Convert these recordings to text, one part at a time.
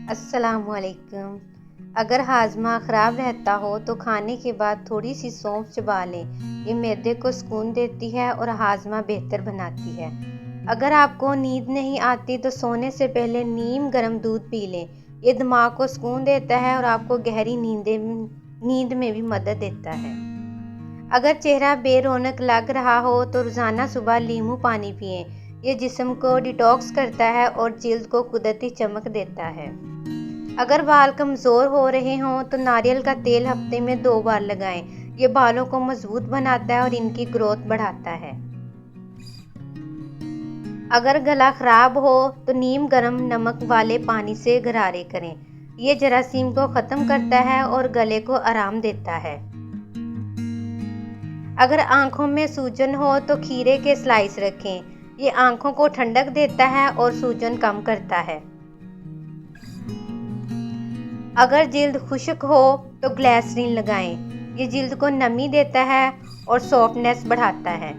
अस्सलामुअलैकुम। अगर हाजमा ख़राब रहता हो तो खाने के बाद थोड़ी सी सौंफ चबा लें। ये मैदे को सुकून देती है और हाजमा बेहतर बनाती है। अगर आपको नींद नहीं आती तो सोने से पहले नीम गर्म दूध पी लें। ये दिमाग को सुकून देता है और आपको गहरी नींद में भी मदद देता है। अगर चेहरा बेरौनक लग रहा हो तो रोज़ाना सुबह नींबू पानी पिएं। ये जिस्म को डिटॉक्स करता है और जिल्द को कुदरती चमक देता है। अगर बाल कमज़ोर हो रहे हों तो नारियल का तेल हफ्ते में 2 बार लगाएं। ये बालों को मजबूत बनाता है और इनकी ग्रोथ बढ़ाता है। अगर गला ख़राब हो तो नीम गर्म नमक वाले पानी से गरारे करें। ये जरासीम को ख़त्म करता है और गले को आराम देता है। अगर आंखों में सूजन हो तो खीरे के स्लाइस रखें। ये आंखों को ठंडक देता है और सूजन कम करता है। अगर जिल्द खुश्क हो तो ग्लिसरीन लगाएं। ये जिल्द को नमी देता है और सॉफ्टनेस बढ़ाता है।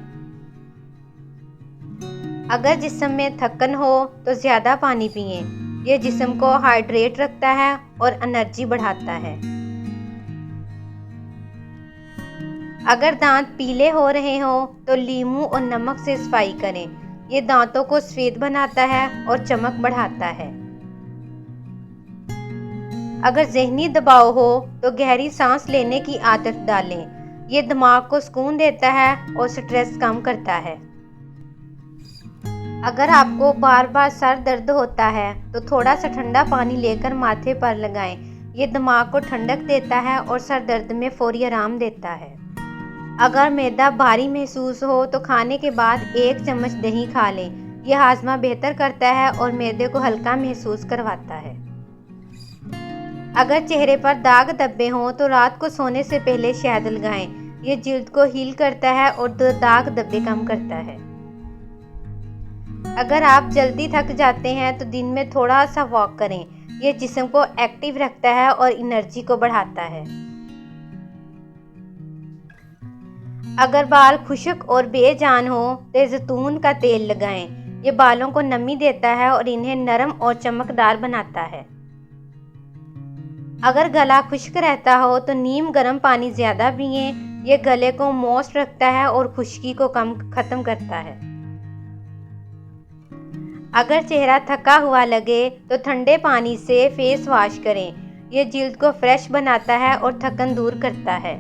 अगर जिस्म में थकन हो तो ज़्यादा पानी पिएं। ये जिस्म को हाइड्रेट रखता है और एनर्जी बढ़ाता है। अगर दांत पीले हो रहे हों तो लीमू और नमक से सफाई करें। ये दांतों को सफ़ेद बनाता है और चमक बढ़ाता है। अगर जहनी दबाव हो तो गहरी सांस लेने की आदत डालें। ये दिमाग को सुकून देता है और स्ट्रेस कम करता है। अगर आपको बार बार सर दर्द होता है तो थोड़ा सा ठंडा पानी लेकर माथे पर लगाएं। ये दिमाग को ठंडक देता है और सर दर्द में फौरी आराम देता है। अगर मैदा भारी महसूस हो तो खाने के बाद 1 चम्मच दही खा लें। यह हाजमा बेहतर करता है और मैदे को हल्का महसूस करवाता है। अगर चेहरे पर दाग धब्बे हों तो रात को सोने से पहले शहद लगाएं। ये जिल्द को हील करता है और दाग धब्बे कम करता है। अगर आप जल्दी थक जाते हैं तो दिन में थोड़ा सा वॉक करें। ये जिस्म को एक्टिव रखता है और एनर्जी को बढ़ाता है। अगर बाल खुश्क और बेजान हो तो जैतून का तेल लगाएं। ये बालों को नमी देता है और इन्हें नरम और चमकदार बनाता है। अगर गला खुश्क रहता हो तो नीम गर्म पानी ज़्यादा पिएं। ये गले को मॉइस्ट रखता है और खुश्की को ख़त्म करता है। अगर चेहरा थका हुआ लगे तो ठंडे पानी से फेस वॉश करें। ये जिल्द को फ्रेश बनाता है और थकन दूर करता है।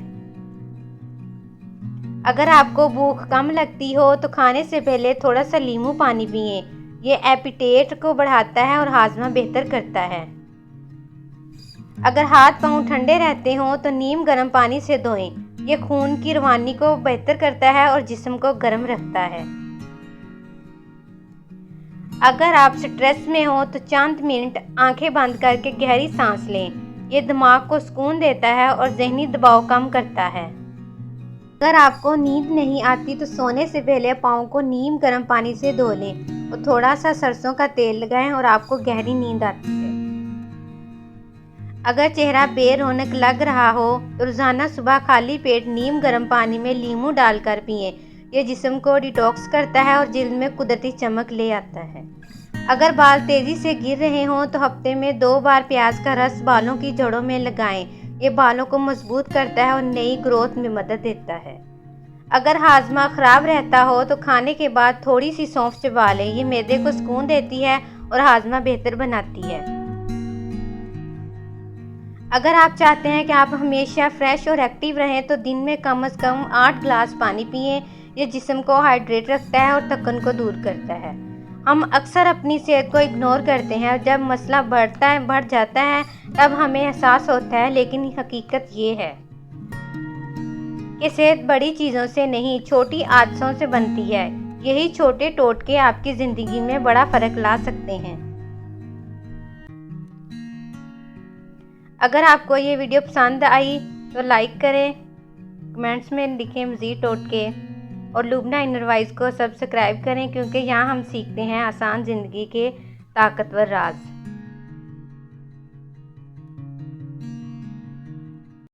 अगर आपको भूख कम लगती हो तो खाने से पहले थोड़ा सा नींबू पानी पिएं। ये एपिटेट को बढ़ाता है और हाजमा बेहतर करता है। अगर हाथ पांव ठंडे रहते हों तो नीम गर्म पानी से धोएं। ये खून की रवानी को बेहतर करता है और जिस्म को गर्म रखता है। अगर आप स्ट्रेस में हो तो चंद मिनट आंखें बंद करके गहरी सांस लें। ये दिमाग को सुकून देता है और जहनी दबाव कम करता है। अगर आपको नींद नहीं आती तो सोने से पहले पाँव को नीम गर्म पानी से धो लें और थोड़ा सा सरसों का तेल लगाएं और आपको गहरी नींद आती है। अगर चेहरा बेरौनक लग रहा हो तो रोज़ाना सुबह खाली पेट नीम गर्म पानी में नींबू डालकर पिएं। ये जिस्म को डिटॉक्स करता है और जिल्द में कुदरती चमक ले आता है। अगर बाल तेज़ी से गिर रहे हों तो हफ्ते में 2 बार प्याज का रस बालों की जड़ों में लगाएं। ये बालों को मजबूत करता है और नई ग्रोथ में मदद देता है। अगर हाजमा ख़राब रहता हो तो खाने के बाद थोड़ी सी सौंफ चबा लें। ये मैदे को सुकून देती है और हाजमा बेहतर बनाती है। अगर आप चाहते हैं कि आप हमेशा फ्रेश और एक्टिव रहें तो दिन में कम से कम 8 ग्लास पानी पिएं। ये जिस्म को हाइड्रेट रखता है और थकन को दूर करता है। हम अक्सर अपनी सेहत को इग्नोर करते हैं। जब मसला बढ़ जाता है तब हमें एहसास होता है, लेकिन हकीकत ये है कि सेहत बड़ी चीज़ों से नहीं, छोटी आदतों से बनती है। यही छोटे टोटके आपकी ज़िंदगी में बड़ा फ़र्क ला सकते हैं। अगर आपको ये वीडियो पसंद आई तो लाइक करें, कमेंट्स में लिखें मज़ीद टोटके और लुबना इनर वॉइस को सब्सक्राइब करें, क्योंकि यहाँ हम सीखते हैं आसान ज़िंदगी के ताकतवर राज।